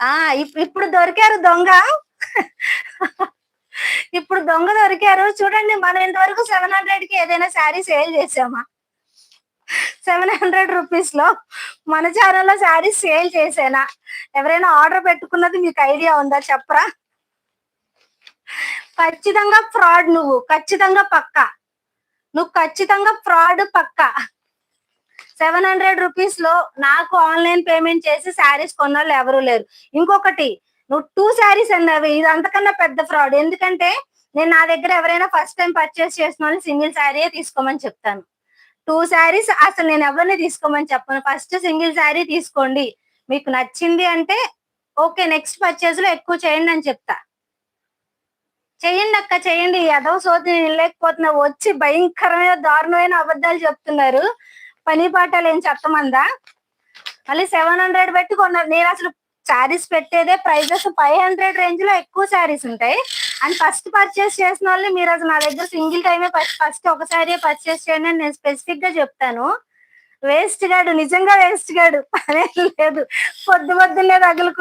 ఆ! ఇప్పుడు దొరికారు దొంగ. ఇప్పుడు దొంగ దొరికారు. చూడండి మనం ఇంతవరకు 700కి ఏదైనా శారీ సేల్ చేసామా? 700 రూపీస్‌లో మన ఛానెల్‌లో శారీస్ సేల్ చేశానా? ఎవరైనా ఆర్డర్ పెట్టుకున్నది మీకు ఐడియా ఉందా చెప్పరా? ఖచ్చితంగా ఫ్రాడ్ నువ్వు. ఖచ్చితంగా పక్కా. నువ్వు ఖచ్చితంగా ఫ్రాడ్ పక్కా. 700 రూపీస్‌లో నాకు ఆన్‌లైన్ పేమెంట్ చేసి శారీస్ కొన్నోళ్ళు ఎవరు లేరు. ఇంకొకటి నువ్వు 2 శారీస్ అన్నావు. ఇది అంతకన్నా పెద్ద ఫ్రాడ్. ఎందుకంటే నేను నా దగ్గర ఎవరైనా ఫస్ట్ టైమ్ పర్చేస్ చేసినోళ్ళని సింగిల్ శారీయే తీసుకోమని చెప్తాను. 2 శారీస్ అసలు నేను ఎవరిని తీసుకోమని చెప్పను. ఫస్ట్ సింగిల్ శారీ తీసుకోండి. మీకు నచ్చింది అంటే ఓకే. నెక్స్ట్ పర్చేస్‌లో ఎక్కువ చేయండి అని చెప్తా. చేయండక్క చేయండి. ఎదవ సోది నేను వినలేకపోతున్నా. వచ్చి భయంకరమైన దారుణమైన అబద్ధాలు చెప్తున్నారు. పని పాట లేని చెత్తమందా. మళ్ళీ 700 పెట్టి కొన్నారు. నేనసలు శారీస్ పెట్టేదే ప్రైజెస్ 500 రేంజ్‌లో ఎక్కువ శారీస్ ఉంటాయి. అండ్ ఫస్ట్ పర్చేస్ చేసినోళ్ళని మీరసలు నా దగ్గర సింగిల్ టైమే ఫస్ట్ ఒక శారీయే పర్చేస్ చేయండి అని నేను స్పెసిఫిక్‌గా చెప్తాను. వేస్ట్ గాడు. నిజంగా వేస్ట్ గాడు. పనేం లేదు. పొద్దున్నే తగులుకు